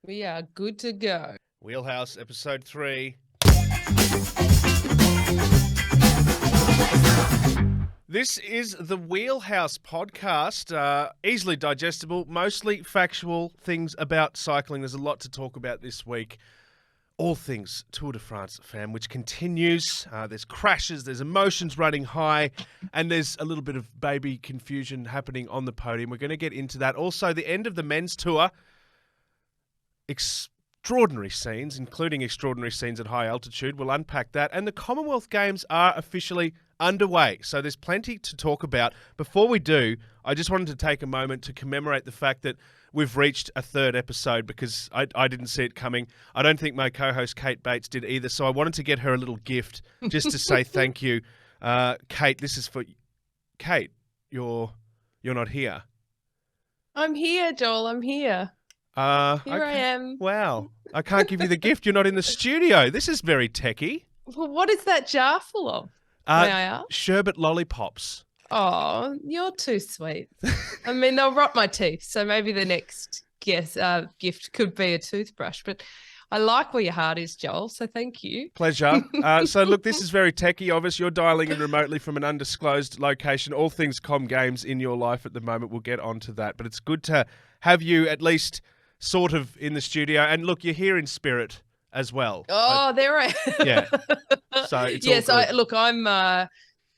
We are good to go. Wheelhouse, episode 3. This is the Wheelhouse podcast, easily digestible, mostly factual things about cycling. There's a lot to talk about this week. All things Tour de France Femme, which continues. There's crashes, there's emotions running high, and there's a little bit of baby confusion happening on the podium. We're going to get into that. Also, the end of the men's tour. Extraordinary scenes, including extraordinary scenes at high altitude. We'll unpack that. And the Commonwealth Games are officially underway. So there's plenty to talk about. Before we do, I just wanted to take a moment to commemorate the fact that we've reached a third episode because I didn't see it coming. I don't think my co-host Kate Bates did either. So I wanted to get her a little gift just to say thank you. Kate, this is for... Kate, you're not here. I'm here, Joel. I'm here. Here I am. Wow. I can't give you the gift. You're not in the studio. This is very techie. Well, what is that jar full of? May I ask? Sherbet lollipops. Oh, you're too sweet. I mean, they'll rot my teeth, so maybe the next gift could be a toothbrush. But I like where your heart is, Joel, so thank you. Pleasure. So, look, this is very techie. Obviously, you're dialing in remotely from an undisclosed location. All things Com Games in your life at the moment. We'll get onto that. But it's good to have you at least sort of in the studio. And, look, you're here in spirit as well. Oh, there I am. Yeah. So it's yes, all good.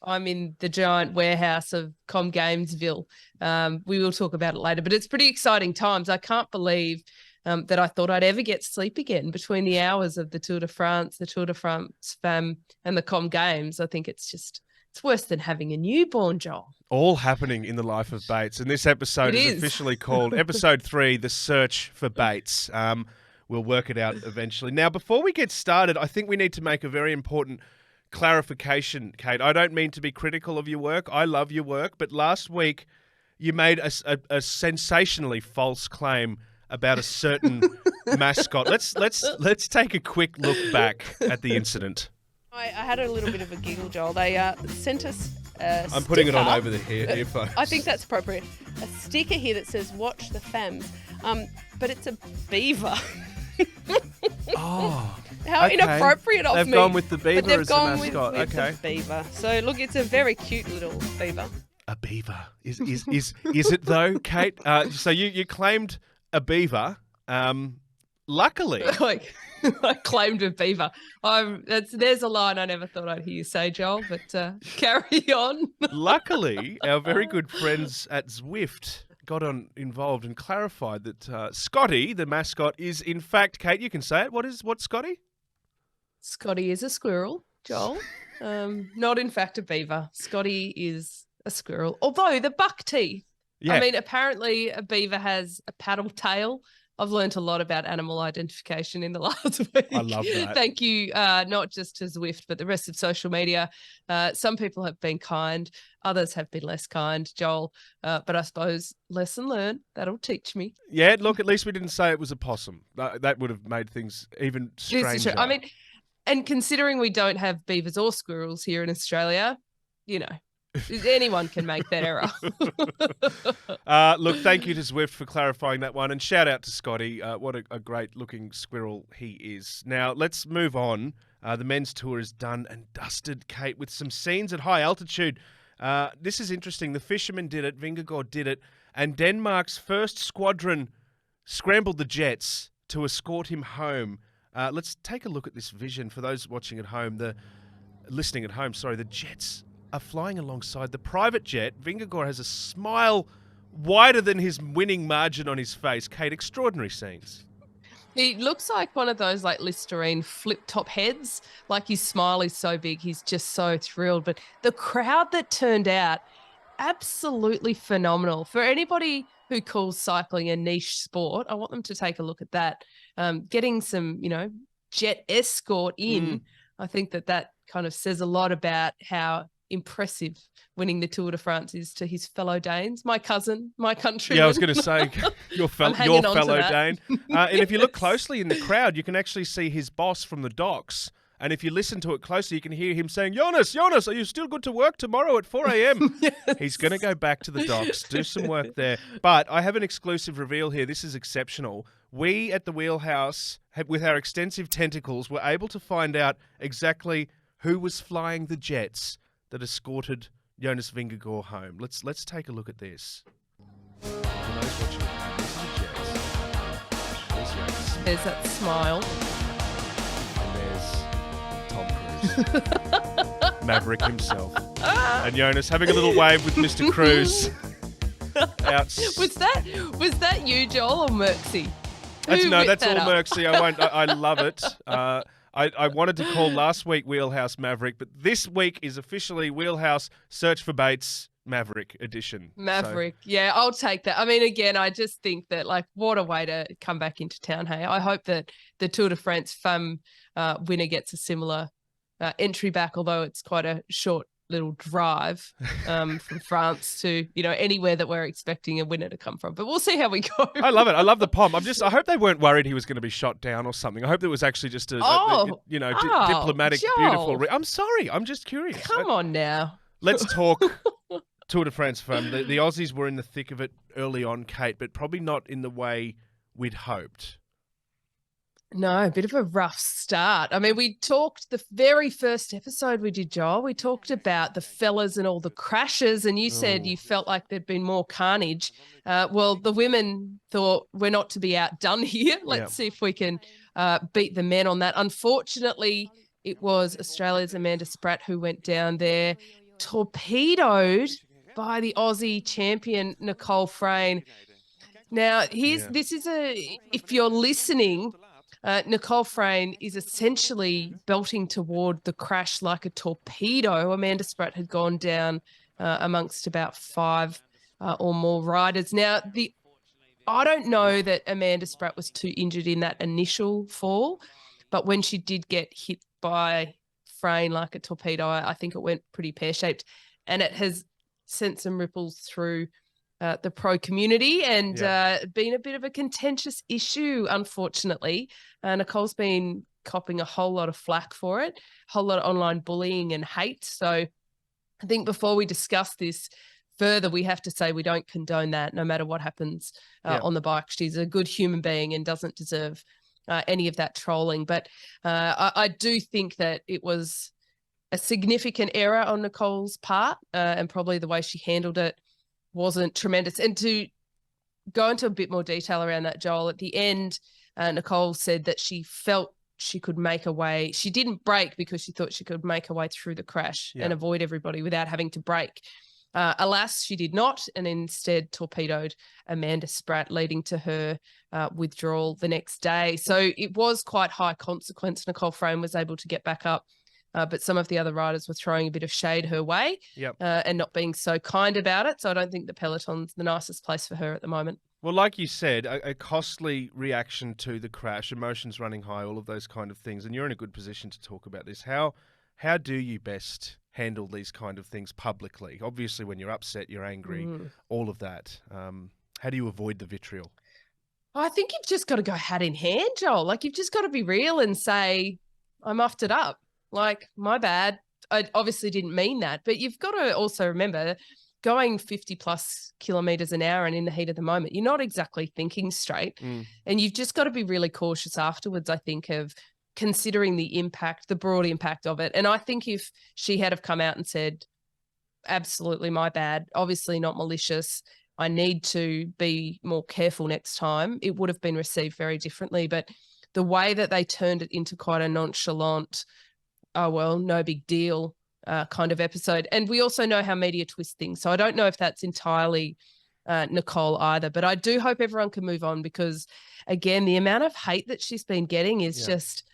I'm in the giant warehouse of Com Gamesville. We will talk about it later, but it's pretty exciting times. I can't believe that I thought I'd ever get sleep again between the hours of the Tour de France, the Tour de France Femme, and the Com Games. I think it's worse than having a newborn, Joel. All happening in the life of Bates. And this episode is officially called Episode 3, The Search for Bates. We'll work it out eventually. Now, before we get started, I think we need to make a very important clarification, Kate. I don't mean to be critical of your work. I love your work. But last week, you made a sensationally false claim about a certain mascot. Let's take a quick look back at the incident. I had a little bit of a giggle, Joel. They sent us a I'm putting it sticker. on over the earphones. I think that's appropriate. A sticker here that says "Watch the Femmes," but it's a beaver. Oh, How okay. inappropriate of me. They've gone with the beaver but they've as the gone mascot. with Okay. the beaver. So look, it's a very cute little beaver. A beaver. Is it though, Kate? So you claimed a beaver. Luckily. I claimed a beaver. There's a line I never thought I'd hear you say, Joel, but carry on. Luckily, our very good friends at Zwift got involved and clarified that Scotty, the mascot, is in fact, Kate, you can say it. What's Scotty? Scotty is a squirrel, Joel. Not in fact a beaver. Scotty is a squirrel. Although the buck teeth. Yeah. I mean, apparently a beaver has a paddle tail. I've learned a lot about animal identification in the last week. I love that. Thank you, not just to Zwift, but the rest of social media. Some people have been kind. Others have been less kind, Joel. But I suppose lesson learned. That'll teach me. Yeah, look, at least we didn't say it was a possum. That would have made things even stranger. This is true. I mean, and considering we don't have beavers or squirrels here in Australia, anyone can make that error. Look, thank you to Zwift for clarifying that one. And shout out to Scotty. What a great-looking squirrel he is. Now, let's move on. The men's tour is done and dusted, Kate, with some scenes at high altitude. This is interesting. The Fisherman did it. Vingegaard did it. And Denmark's first squadron scrambled the jets to escort him home. Let's take a look at this vision. For those watching at home, listening at home, the jets are flying alongside the private jet. Vingegaard has a smile wider than his winning margin on his face. Kate, extraordinary scenes. He looks like one of those like Listerine flip-top heads. Like his smile is so big, he's just so thrilled. But the crowd that turned out, absolutely phenomenal. For anybody who calls cycling a niche sport, I want them to take a look at that. Getting some, jet escort in, I think that kind of says a lot about how impressive winning the Tour de France is to his fellow Danes, my cousin, my countryman. Yeah, I was going to say your fellow Dane. And if you look Yes. closely in the crowd, you can actually see his boss from the docks. And if you listen to it closely, you can hear him saying, Jonas, are you still good to work tomorrow at 4 a.m.? Yes. He's going to go back to the docks, do some work there. But I have an exclusive reveal here. This is exceptional. we at the Wheelhouse, with our extensive tentacles, were able to find out exactly who was flying the jets that escorted Jonas Vingegaard home. Let's take a look at this. For those watching at home, these are the jets. There's that smile. And there's Tom Cruise. Maverick himself. And Jonas having a little wave with Mr. Cruise. Was that you, Joel, or Merksy? That's all up? Merksy. I love it. I wanted to call last week Wheelhouse Maverick, but this week is officially Wheelhouse Search for Baits Maverick edition. Maverick. So. Yeah, I'll take that. I mean, again, I just think that, like, what a way to come back into town, hey? I hope that the Tour de France Femme winner gets a similar entry back, although it's quite a short little drive from France to, anywhere that we're expecting a winner to come from. But we'll see how we go. I love it. I love the pom. I hope they weren't worried he was going to be shot down or something. I hope it was actually just a diplomatic, Joel. beautiful... I'm sorry. I'm just curious. Come on now. Let's talk Tour de France Femme. The Aussies were in the thick of it early on, Kate, but probably not in the way we'd hoped. No, a bit of a rough start. I mean, we talked the very first episode we did, Joel. We talked about the fellas and all the crashes, and you said you felt like there'd been more carnage. Well, the women thought we're not to be outdone here. Let's see if we can beat the men on that. Unfortunately, it was Australia's Amanda Spratt who went down there, torpedoed by the Aussie champion Nicole Frain. Now, if you're listening. Nicole Frain is essentially belting toward the crash like a torpedo. Amanda Spratt had gone down amongst about 5 or more riders. Now, I don't know that Amanda Spratt was too injured in that initial fall, but when she did get hit by Frain like a torpedo, I think it went pretty pear-shaped, and it has sent some ripples through the pro community and been a bit of a contentious issue, unfortunately. Nicole's been copping a whole lot of flack for it, a whole lot of online bullying and hate. So I think before we discuss this further, we have to say we don't condone that no matter what happens on the bike. She's a good human being and doesn't deserve any of that trolling. But I do think that it was a significant error on Nicole's part and probably the way she handled it wasn't tremendous. And to go into a bit more detail around that, Joel, at the end, Nicole said that she felt she could make a way. She didn't brake because she thought she could make a way through the crash and avoid everybody without having to brake. Alas, she did not, and instead torpedoed Amanda Spratt, leading to her withdrawal the next day. So it was quite high consequence. Nicole Frain was able to get back up, but some of the other riders were throwing a bit of shade her way and not being so kind about it. So I don't think the peloton's the nicest place for her at the moment. Well, like you said, a costly reaction to the crash, emotions running high, all of those kind of things. And you're in a good position to talk about this. How do you best handle these kind of things publicly? Obviously, when you're upset, you're angry, all of that. How do you avoid the vitriol? I think you've just got to go hat in hand, Joel. Like, you've just got to be real and say, I muffed it up. Like, my bad. I obviously didn't mean that. But you've got to also remember, going 50 plus kilometers an hour and in the heat of the moment, you're not exactly thinking straight. And you've just got to be really cautious afterwards, I think, of considering the impact, the broad impact of it. And I think if she had have come out and said, absolutely my bad, obviously not malicious, I need to be more careful next time, it would have been received very differently. But the way that they turned it into quite a nonchalant, oh, well, no big deal kind of episode. And we also know how media twist things. So I don't know if that's entirely Nicole either. But I do hope everyone can move on because, again, the amount of hate that she's been getting is just,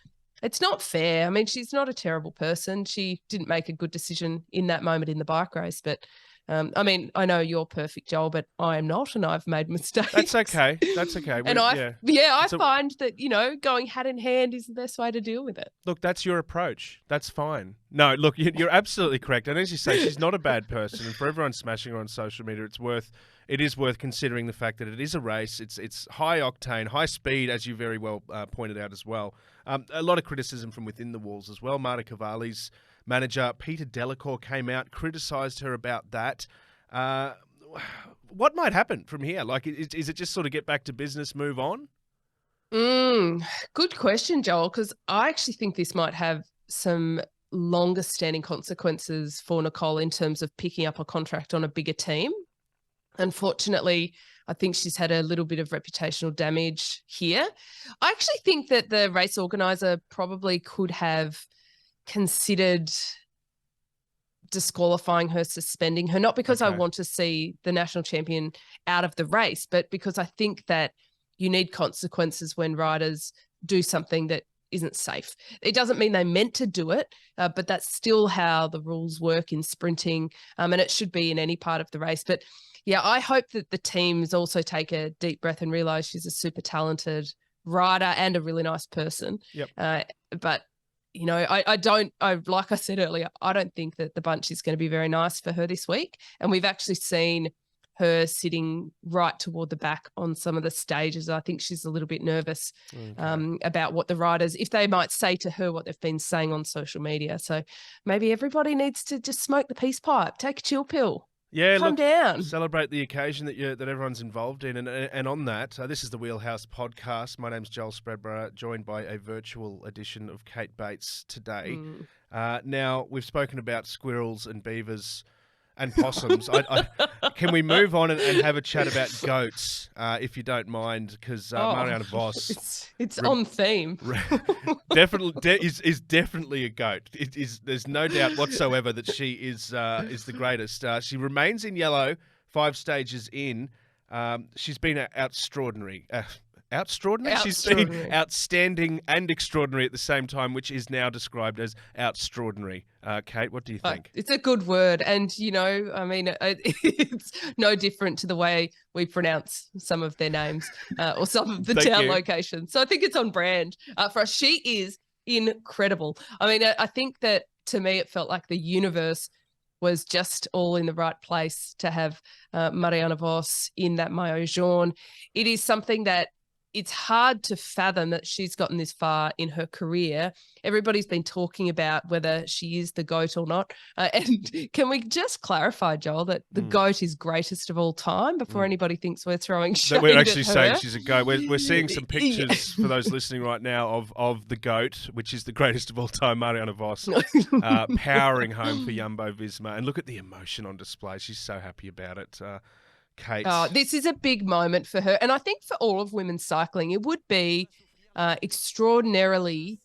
it's not fair. I mean, she's not a terrible person. She didn't make a good decision in that moment in the bike race. But, I mean, I know you're perfect, Joel, but I am not, and I've made mistakes. That's okay. That's okay. And I find that, going hat in hand is the best way to deal with it. Look, that's your approach. That's fine. No, look, you're absolutely correct. And as you say, she's not a bad person. And for everyone smashing her on social media, it is worth considering the fact that it is a race. It's high octane, high speed, as you very well pointed out as well. A lot of criticism from within the walls as well. Marta Cavalli's manager, Peter Delacour, came out, criticised her about that. What might happen from here? Like, is it just sort of get back to business, move on? Good question, Joel, because I actually think this might have some longer standing consequences for Nicole in terms of picking up a contract on a bigger team. Unfortunately, I think she's had a little bit of reputational damage here. I actually think that the race organizer probably could have considered disqualifying her, suspending her, not because I want to see the national champion out of the race, but because I think that you need consequences when riders do something that isn't safe. It doesn't mean they meant to do it, but that's still how the rules work in sprinting, and it should be in any part of the race. But yeah, I hope that the teams also take a deep breath and realize she's a super talented rider and a really nice person. Yep. But you know, like I said earlier, I don't think that the bunch is going to be very nice for her this week. And we've actually seen her sitting right toward the back on some of the stages. I think she's a little bit nervous about what the riders, if they might say to her what they've been saying on social media. So maybe everybody needs to just smoke the peace pipe, take a chill pill. Yeah, calm down. Celebrate the occasion that everyone's involved in. And on that, this is the Wheelhouse podcast. My name's Joel Spreadborough, joined by a virtual edition of Kate Bates today. Now, we've spoken about squirrels and beavers and possums. Can we move on and have a chat about goats, if you don't mind? Because Marianne Vos, it's on theme. is definitely a goat. It is. There's no doubt whatsoever that she is the greatest. She remains in yellow 5 stages in. She's been extraordinary. She's been outstanding and extraordinary at the same time, which is now described as extraordinary. Kate, what do you think? It's a good word. And, you know, I mean, it's no different to the way we pronounce some of their names or some of the town locations. So I think it's on brand for us. She is incredible. I mean, I think that to me, it felt like the universe was just all in the right place to have Marianne Vos in that maillot jaune. It is something that it's hard to fathom that she's gotten this far in her career. Everybody's been talking about whether she is the GOAT or not. And can we just clarify, Joel, that the GOAT is greatest of all time before anybody thinks we're throwing shade at her? We're actually saying she's a GOAT. We're seeing some pictures for those listening right now of the GOAT, which is the greatest of all time, Marianne Vos, powering home for Jumbo-Visma. And look at the emotion on display. She's so happy about it. Kate. This is a big moment for her. And I think for all of women's cycling, it would be extraordinarily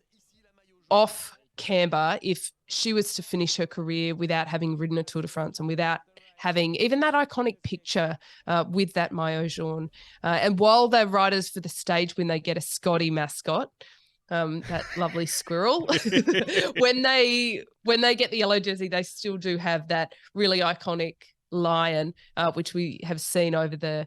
off camber if she was to finish her career without having ridden a Tour de France and without having even that iconic picture with that maillot jaune. And while they're riders for the stage when they get a Scotty mascot, that lovely squirrel, when they get the yellow jersey, they still do have that really iconic lion, which we have seen over the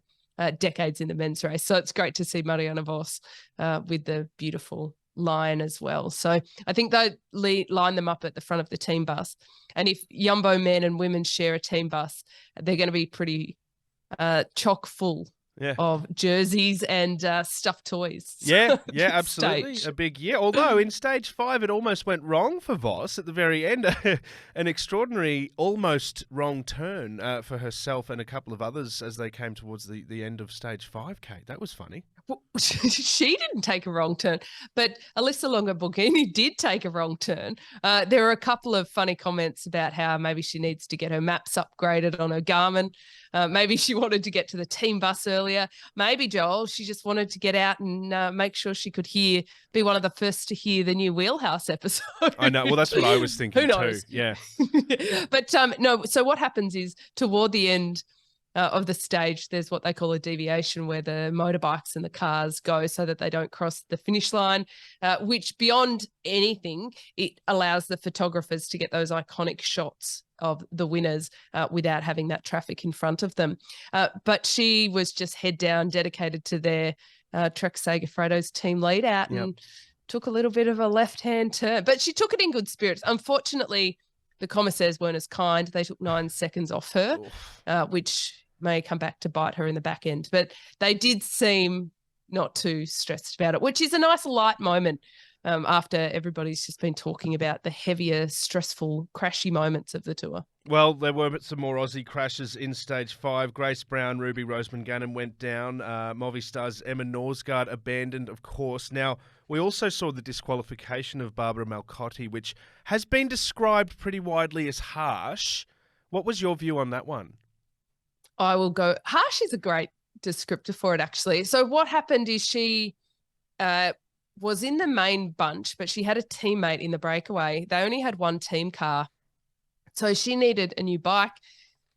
decades in the men's race. So it's great to see Marianne Vos with the beautiful lion as well. So I think they line them up at the front of the team bus. And if Jumbo men and women share a team bus, they're going to be pretty chock full of jerseys and stuffed toys. Yeah, absolutely. Stage. A big year. Although in stage 5, it almost went wrong for Vos at the very end. An extraordinary, almost wrong turn for herself and a couple of others as they came towards the end of stage 5, Kate. That was funny. Well, she didn't take a wrong turn, but Alyssa Longo-Borghini did take a wrong turn. There were a couple of funny comments about how maybe she needs to get her maps upgraded on her Garmin. Maybe she wanted to get to the team bus earlier. Maybe, Joel, she just wanted to get out and make sure she could be one of the first to hear the new Wheelhouse episode. I know. Well, that's what I was thinking too. Yeah. But no, so what happens is toward the end of the stage, there's what they call a deviation where the motorbikes and the cars go so that they don't cross the finish line, which beyond anything, it allows the photographers to get those iconic shots of the winners without having that traffic in front of them. But she was just head down, dedicated to their Trek Segafredo's team lead out and took a little bit of a left-hand turn. But she took it in good spirits. Unfortunately, the commissaires weren't as kind. They took 9 seconds off her, which may come back to bite her in the back end. But they did seem not too stressed about it, which is a nice light moment after everybody's just been talking about the heavier, stressful, crashy moments of the tour. Well, there were some more Aussie crashes in Stage 5. Grace Brown, Ruby Roseman-Gannon went down. Movistar's Emma Norsgaard abandoned, of course. Now, we also saw the disqualification of Barbara Malcotti, which has been described pretty widely as harsh. What was your view on that one? I will go, harsh is a great descriptor for it, actually. So what happened is she was in the main bunch, but she had a teammate in the breakaway. They only had one team car. So she needed a new bike.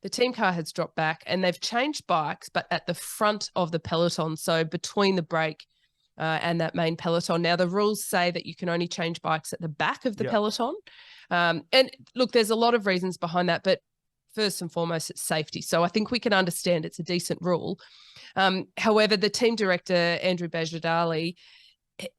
The team car has dropped back and they've changed bikes, but at the front of the peloton. So between the break and that main peloton. Now, the rules say that you can only change bikes at the back of the peloton. And look, there's a lot of reasons behind that, but first and foremost, it's safety. So I think we can understand it's a decent rule. However, the team director, Andrew Bajadali,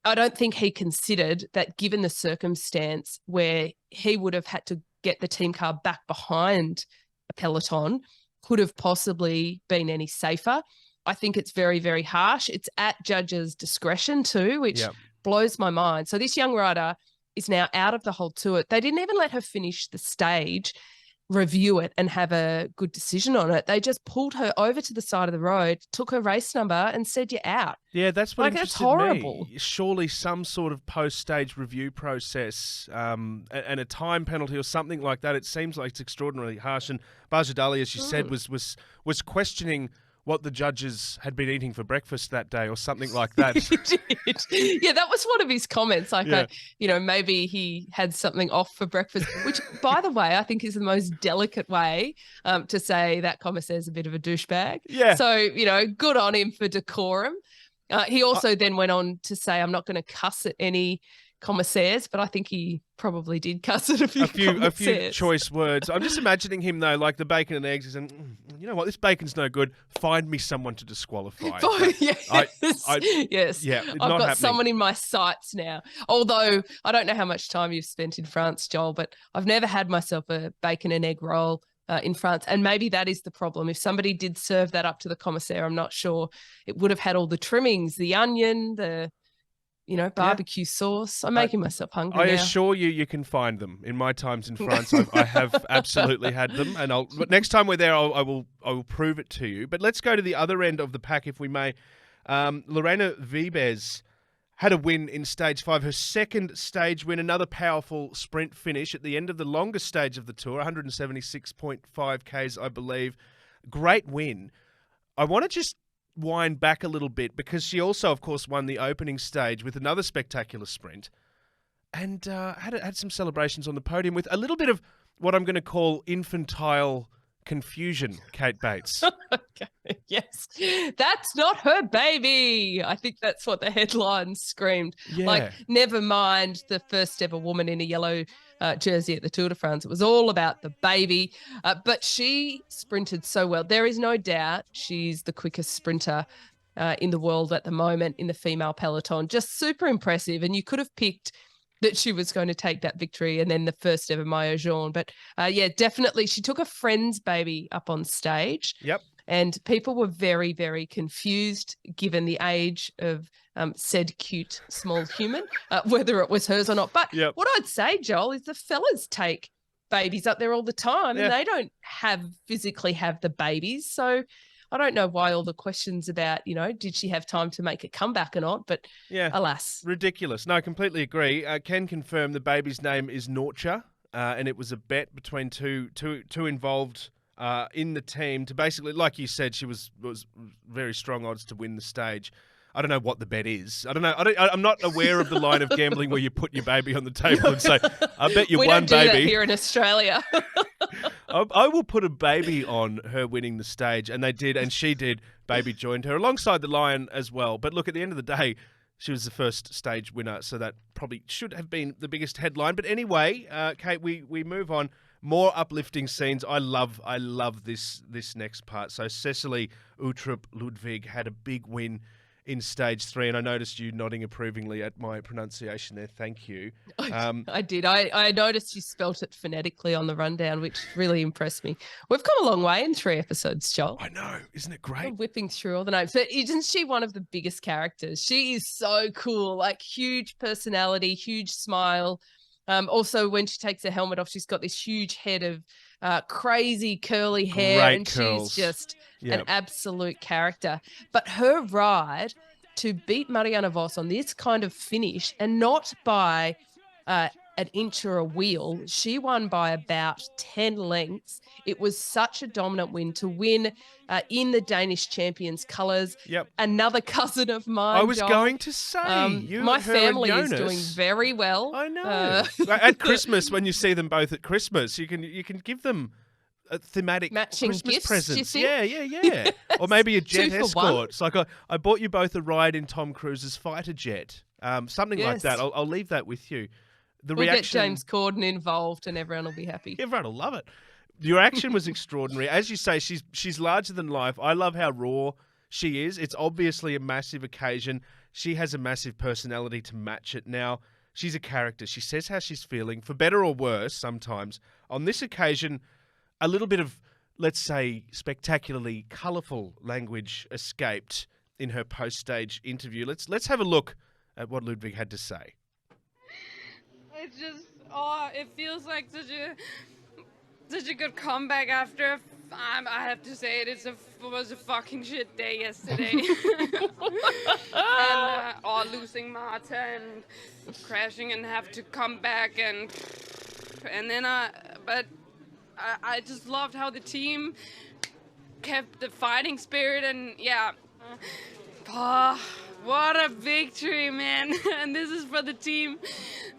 I don't think he considered that given the circumstance where he would have had to get the team car back behind a peloton could have possibly been any safer. I think it's very, very harsh. It's at judges' discretion too, which blows my mind. So this young rider is now out of the whole tour. They didn't even let her finish the stage, review it and have a good decision on it. They just pulled her over to the side of the road, took her race number and said, you're out. Yeah, that's what like, interested that's horrible. me. Surely some sort of post-stage review process and a time penalty or something like that. It seems like it's extraordinarily harsh. And Bajadali, as you said, was questioning what the judges had been eating for breakfast that day or something like that. Yeah, that was one of his comments. Like, maybe he had something off for breakfast, which, by the way, I think is the most delicate way to say that commissaire's a bit of a douchebag. Yeah. So, good on him for decorum. He also then went on to say, I'm not going to cuss at any commissaires, but I think he probably did cuss at a few choice words. I'm just imagining him though, like the bacon and eggs, and you know what, this bacon's no good. Find me someone to disqualify. Yes. Yes. Yeah, I've got happening. someone in my sights now. Although I don't know how much time you've spent in France, Joel, but I've never had myself a bacon and egg roll in France. And maybe that is the problem. If somebody did serve that up to the commissaire, I'm not sure it would have had all the trimmings, the onion, the barbecue sauce. I'm making myself hungry now. Assure you can find them. In my times in France, I have absolutely had them, and but next time we're there, I will prove it to you. But let's go to the other end of the pack, if we may. Lorena Vibes had a win in Stage 5, her second stage win, another powerful sprint finish at the end of the longest stage of the tour, 176.5 Ks, I believe. Great win. I want to just wind back a little bit because she also, of course, won the opening stage with another spectacular sprint and had some celebrations on the podium with a little bit of what I'm going to call infantile confusion, Kate Bates. Okay. Yes. That's not her baby. I think that's what the headline screamed. Yeah. Like, never mind the first ever woman in a yellow jersey at the Tour de France. It was all about the baby. But she sprinted so well. There is no doubt she's the quickest sprinter in the world at the moment in the female peloton. Just super impressive. And you could have picked that she was going to take that victory and then the first ever Maillot Jaune. But definitely she took a friend's baby up on stage. Yep. And people were very, very confused given the age of said cute small human, whether it was hers or not. But what I'd say, Joel, is the fellas take babies up there all the time and they don't physically have the babies. So I don't know why all the questions about, did she have time to make a comeback or not? But alas. Ridiculous. No, I completely agree. Can confirm the baby's name is Norcha, and it was a bet between two involved in the team to basically, like you said, she was very strong odds to win the stage. I don't know what the bet is. I don't know. I'm not aware of the line of gambling where you put your baby on the table and say, I bet you we one don't do baby. That here in Australia. I will put a baby on her winning the stage, and they did, and she did. Baby joined her alongside the lion as well. But look, at the end of the day, she was the first stage winner, so that probably should have been the biggest headline. But anyway, Kate, we move on. More uplifting scenes. I love this next part. So Cecily Uttrup Ludwig had a big win in stage 3. And I noticed you nodding approvingly at my pronunciation there. Thank you. I did. I noticed you spelt it phonetically on the rundown, which really impressed me. We've come a long way in 3 episodes, Joel. I know. Isn't it We're great? whipping through all the names. But isn't she one of the biggest characters? She is so cool, like huge personality, huge smile. Also, when she takes her helmet off, she's got this huge head of crazy curly hair, Great and curls. she's just Yep. an absolute character. But her ride to beat Marianne Vos on this kind of finish, and not by an inch or a wheel, she won by about 10 lengths. It was such a dominant win to win in the Danish champions' colours. Yep. Another cousin of mine, I was Joel, going to say, you, my her, and family is Jonas. doing very well. I know. At Christmas, when you see them both at Christmas, you can give them a thematic Matching Christmas gifts, presents. you think? Yeah. Or maybe a jet 2 for 1. escort. It's like I bought you both a ride in Tom Cruise's fighter jet. Something like Yes. that. I'll leave that with you. The We'll reaction, get James Corden involved and everyone will be happy. everyone will love it. Your action was extraordinary. As you say, she's larger than life. I love how raw she is. It's obviously a massive occasion. She has a massive personality to match it. Now, she's a character. She says how she's feeling, for better or worse sometimes. On this occasion, a little bit of, let's say, spectacularly colourful language escaped in her post-stage interview. Let's have a look at what Ludwig had to say. It's just, it feels like such a good comeback after. I have to say it was a fucking shit day yesterday. And losing Marta and crashing and have to come back and then I just loved how the team kept the fighting spirit and what a victory, man. And this is for the team.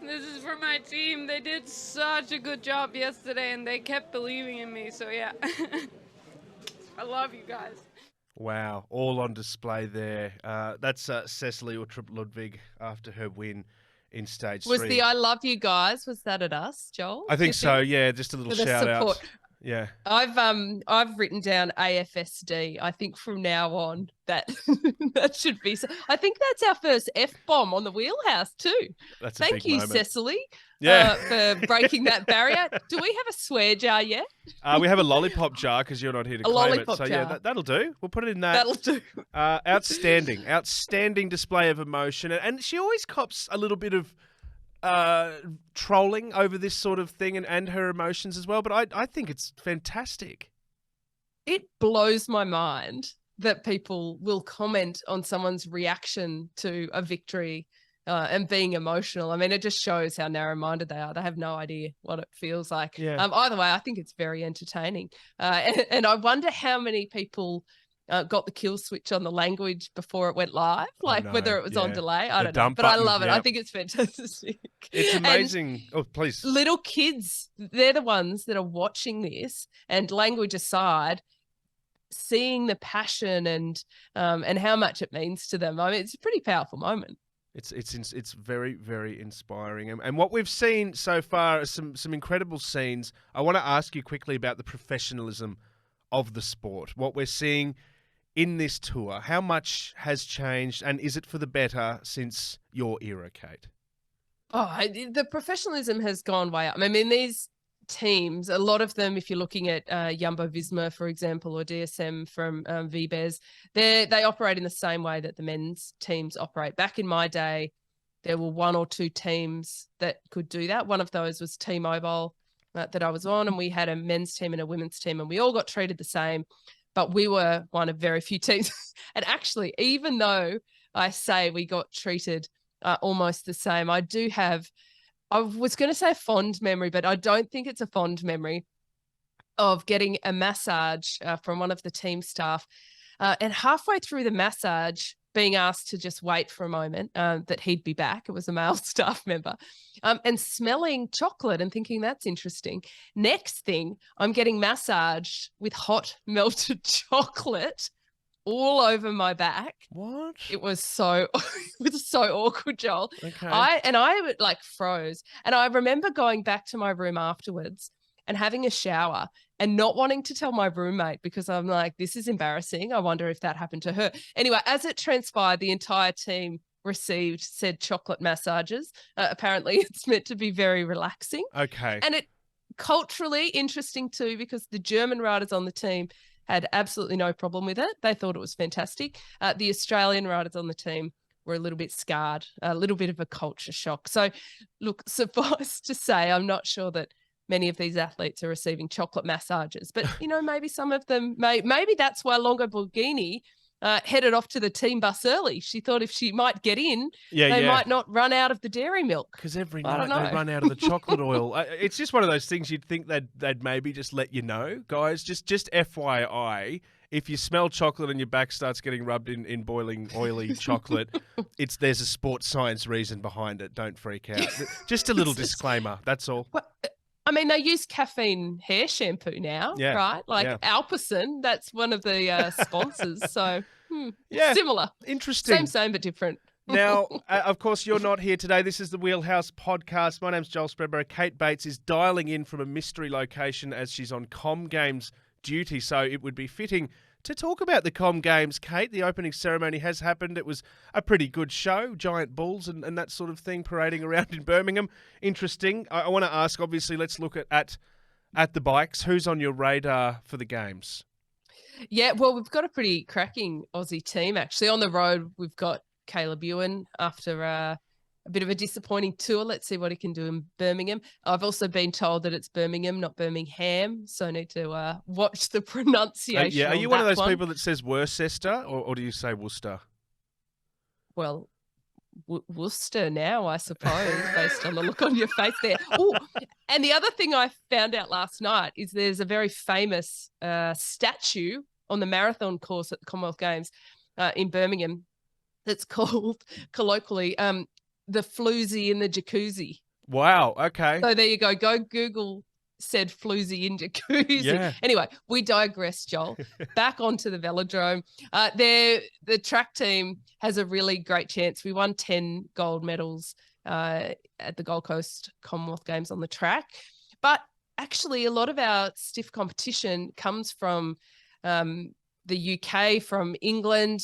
This is for my team. They did such a good job yesterday and they kept believing in me. So yeah, I love you guys. Wow, all on display there. That's Cecily Uttrup Ludwig after her win in stage 3. Was the I love you guys, was that at us, Joel? I think so, yeah, just a little For the shout support. out. Yeah. I've written down AFSD. I think from now on that that should be. I think that's our first F-bomb on the Wheelhouse too. That's a Thank big you, moment. Cecily, Yeah. for breaking that barrier. Do we have a swear jar yet? We have a lollipop jar because you're not here to A claim it. lollipop So yeah, jar. that'll do. We'll put it in that. That'll do. Outstanding display of emotion. And she always cops a little bit of trolling over this sort of thing and her emotions as well. But I think it's fantastic. It blows my mind that people will comment on someone's reaction to a victory and being emotional. I mean, it just shows how narrow-minded they are. They have no idea what it feels like. Yeah. Either way, I think it's very entertaining. And I wonder how many people got the kill switch on the language before it went live, like know, whether it was on yeah. delay. I The don't know, dump but I button, love it. yeah. I think it's fantastic. It's And amazing. Oh, please. little kids, they're the ones that are watching this, and language aside, seeing the passion and how much it means to them. I mean, it's a pretty powerful moment. It's very, very inspiring. And what we've seen so far are some incredible scenes. I want to ask you quickly about the professionalism of the sport. What we're seeing in this tour, how much has changed, and is it for the better since your era, Kate? Oh, the professionalism has gone way up. I mean, these teams, a lot of them, if you're looking at Jumbo-Visma, for example, or DSM from VBES, they operate in the same way that the men's teams operate. Back in my day, there were 1 or 2 teams that could do that. One of those was T-Mobile that I was on, and we had a men's team and a women's team, and we all got treated the same, but we were one of very few teams. And actually, even though I say we got treated almost the same, I was going to say fond memory, but I don't think it's a fond memory of getting a massage from one of the team staff. And halfway through the massage, being asked to just wait for a moment that he'd be back. It was a male staff member. And smelling chocolate and thinking that's interesting. Next thing, I'm getting massaged with hot melted chocolate all over my back. What? It was so awkward, Joel. Okay. I like froze. And I remember going back to my room afterwards and having a shower and not wanting to tell my roommate because I'm like, this is embarrassing. I wonder if that happened to her. Anyway, as it transpired, the entire team received said chocolate massages. Apparently, it's meant to be very relaxing. Okay. And it culturally interesting too, because the German riders on the team had absolutely no problem with it. They thought it was fantastic. The Australian riders on the team were a little bit scarred, a little bit of a culture shock. So, look, suffice to say, I'm not sure that many of these athletes are receiving chocolate massages, but maybe some of them maybe that's why Longo Borghini headed off to the team bus early. She thought if she might get in, they might not run out of the dairy milk. Because every night they run out of the chocolate oil. It's just one of those things you'd think they'd maybe just let you know, guys. Just FYI, if you smell chocolate and your back starts getting rubbed in boiling oily chocolate, there's a sports science reason behind it. Don't freak out. Just a little disclaimer. That's all. Well, I mean, they use caffeine hair shampoo now, right? Like Alpecin, that's one of the sponsors. So, similar. Interesting. Same, but different. Now, of course, you're not here today. This is the Wheelhouse podcast. My name's Joel Spreadborough. Kate Bates is dialing in from a mystery location as she's on Com Games duty. So it would be fitting to talk about the Com Games, Kate. The opening ceremony has happened. It was a pretty good show, giant bulls and that sort of thing parading around in Birmingham. Interesting. I want to ask, obviously, let's look at the bikes. Who's on your radar for the Games? Yeah, well, we've got a pretty cracking Aussie team, actually. On the road, we've got Caleb Ewan after a bit of a disappointing tour. Let's see what he can do in Birmingham. I've also been told that it's Birmingham, not Birmingham, so I need to watch the pronunciation. Are you one of those people that says Worcester, or do you say Worcester? Well, Worcester now, I suppose, based on the look on your face there. Oh, and the other thing I found out last night is there's a very famous statue on the marathon course at the Commonwealth Games in Birmingham that's called colloquially the floozy in the jacuzzi. Wow. Okay. So there you go. Go Google said floozy in jacuzzi. Yeah. Anyway, we digress, Joel. Back onto the velodrome. The track team has a really great chance. We won 10 gold medals at the Gold Coast Commonwealth Games on the track. But actually, a lot of our stiff competition comes from the UK, from England.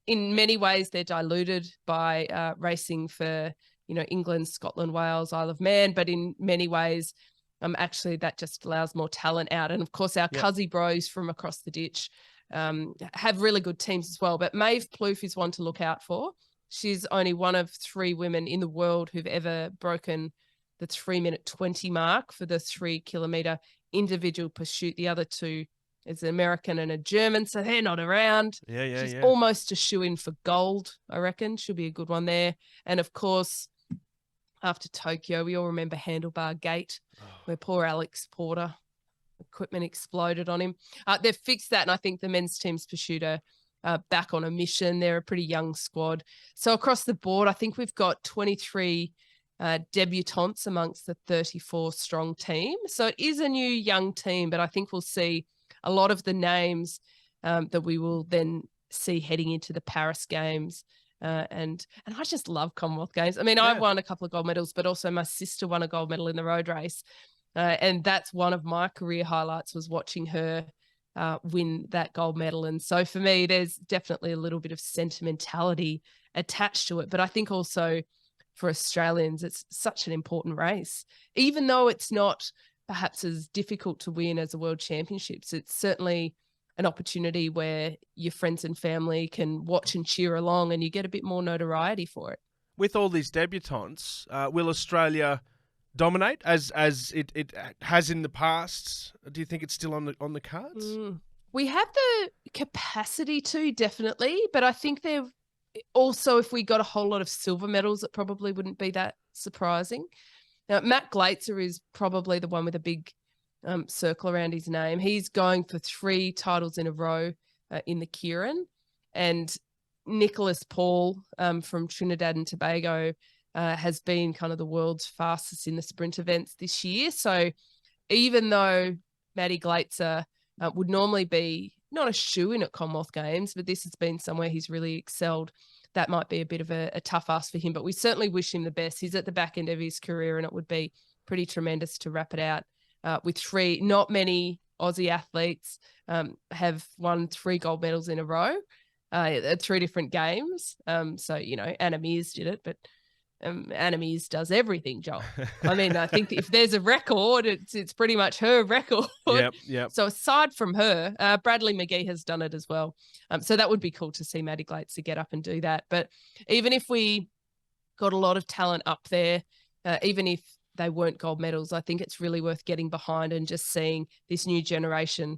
In many ways, they're diluted by racing for, England, Scotland, Wales, Isle of Man. But in many ways, actually, that just allows more talent out. And of course, our Cuzzy bros from across the ditch have really good teams as well. But Maeve Plouffe is one to look out for. She's only one of 3 women in the world who've ever broken the 3-minute 20 mark for the 3-kilometer individual pursuit. The other 2 is an American and a German, so they're not around. She's almost a shoe-in for gold, I reckon. She'll be a good one there. And of course, after Tokyo, we all remember Handlebar Gate, where poor Alex Porter, equipment exploded on him. They've fixed that, and I think the men's team's pursued are back on a mission. They're a pretty young squad. So across the board, I think we've got 23 debutantes amongst the 34-strong team. So it is a new young team, but I think we'll see a lot of the names that we will then see heading into the Paris Games. And I just love Commonwealth Games. I mean, I won a couple of gold medals, but also my sister won a gold medal in the road race. And that's one of my career highlights, was watching her win that gold medal. And so for me, there's definitely a little bit of sentimentality attached to it. But I think also for Australians, it's such an important race. Even though it's not perhaps as difficult to win as the World Championships, it's certainly an opportunity where your friends and family can watch and cheer along, and you get a bit more notoriety for it. With all these debutantes, will Australia dominate as it has in the past? Do you think it's still on the cards? We have the capacity to, definitely, but I think they're also, if we got a whole lot of silver medals, it probably wouldn't be that surprising. Now, Matt Glaetzer is probably the one with a big circle around his name. He's going for 3 titles in a row in the Kieran. And Nicholas Paul from Trinidad and Tobago has been kind of the world's fastest in the sprint events this year. So even though Matty Glaetzer would normally be not a shoe-in at Commonwealth Games, but this has been somewhere he's really excelled, that might be a bit of a tough ask for him. But we certainly wish him the best. He's at the back end of his career, and it would be pretty tremendous to wrap it out with 3. Not many Aussie athletes have won 3 gold medals in a row at 3 different games. So, Anna Mears did it, but Anna Mears does everything, Joel. I mean, I think if there's a record, it's pretty much her record. Yep. So aside from her, Bradley McGee has done it as well. So that would be cool to see Maddie Glates to get up and do that. But even if we got a lot of talent up there, even if they weren't gold medals, I think it's really worth getting behind and just seeing this new generation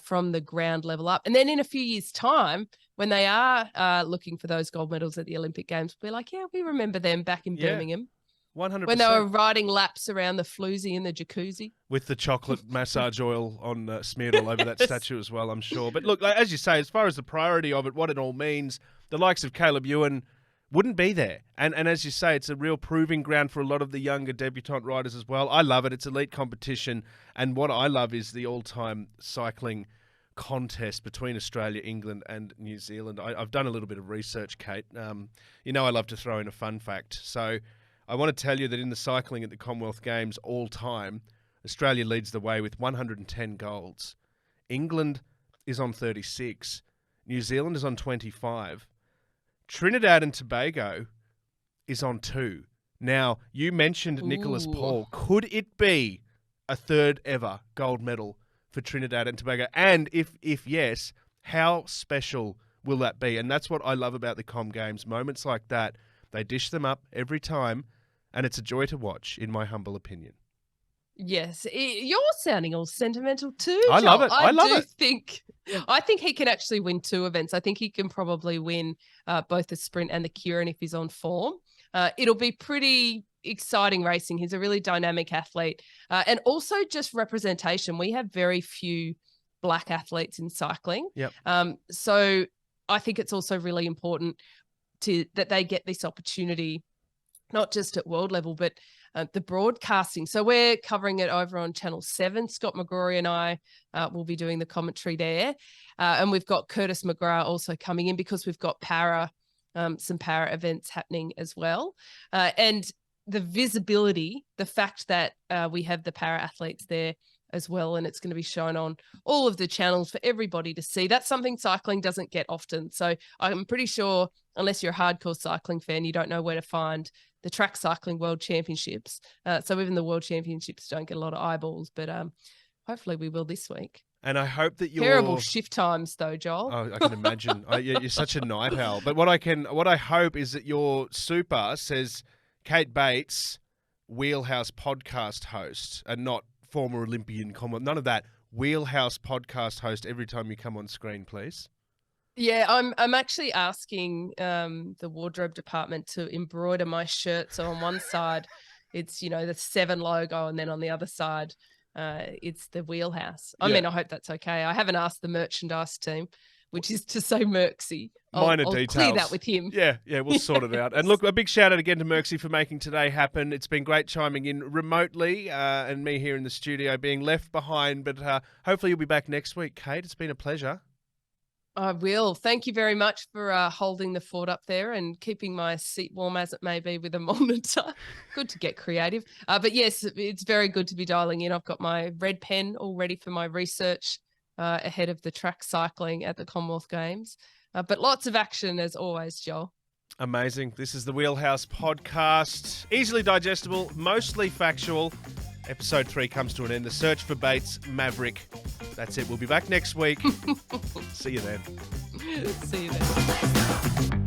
from the ground level up. And then in a few years' time, when they are looking for those gold medals at the Olympic Games, we'll be like, yeah, we remember them back in Birmingham. 100%. When they were riding laps around the floozy in the jacuzzi. With the chocolate massage oil on smeared all over that statue as well, I'm sure. But look, as you say, as far as the priority of it, what it all means, the likes of Caleb Ewan wouldn't be there. And as you say, it's a real proving ground for a lot of the younger debutant riders as well. I love it. It's elite competition. And what I love is the all-time cycling contest between Australia, England and New Zealand. I've done a little bit of research, Kate. I love to throw in a fun fact. So I want to tell you that in the cycling at the Commonwealth Games all time, Australia leads the way with 110 golds. England is on 36. New Zealand is on 25. Trinidad and Tobago is on 2. Now, you mentioned Nicholas Paul. Could it be a third ever gold medal for Trinidad and Tobago? And if yes, how special will that be? And that's what I love about the Com Games. Moments like that, they dish them up every time, and it's a joy to watch, in my humble opinion. Yes, you're sounding all sentimental too, I Joel. love it. I love it. I think he can actually win 2 events. I think he can probably win both the sprint and the Kieran if he's on form. It'll be pretty exciting racing. He's a really dynamic athlete. And also just representation. We have very few black athletes in cycling. Yep. So I think it's also really important that they get this opportunity, not just at world level, but the broadcasting. So we're covering it over on Channel 7. Scott McGrory and I will be doing the commentary there. And we've got Curtis McGrath also coming in because we've got some para events happening as well. And the visibility, the fact that we have the para athletes there as well, and it's going to be shown on all of the channels for everybody to see. That's something cycling doesn't get often. So I'm pretty sure, unless you're a hardcore cycling fan, you don't know where to find the track cycling world championships. So even the world championships don't get a lot of eyeballs, but hopefully we will this week. And I hope that you're... Terrible shift times though, Joel. Oh, I can imagine. You're such a night owl. But what I hope is that your super says Kate Bates, Wheelhouse podcast host, and not former Olympian comment. None of that. Wheelhouse podcast host every time you come on screen, please. Yeah, I'm actually asking the wardrobe department to embroider my shirt. So on one side, it's, the 7 logo, and then on the other side, it's the Wheelhouse. I mean, I hope that's okay. I haven't asked the merchandise team, which is to say Merksy. Minor I'll details. clear that with him. Yeah, we'll sort it out. And look, a big shout out again to Merksy for making today happen. It's been great chiming in remotely and me here in the studio being left behind. But hopefully you'll be back next week, Kate. It's been a pleasure. I will. Thank you very much for holding the fort up there and keeping my seat warm as it may be with a monitor. Good to get creative. But yes, it's very good to be dialing in. I've got my red pen all ready for my research ahead of the track cycling at the Commonwealth Games. But lots of action as always, Joel. Amazing. This is the Wheelhouse podcast. Easily digestible, mostly factual. Episode 3 comes to an end. The search for Bates Maverick. That's it. We'll be back next week. See you then. See you then.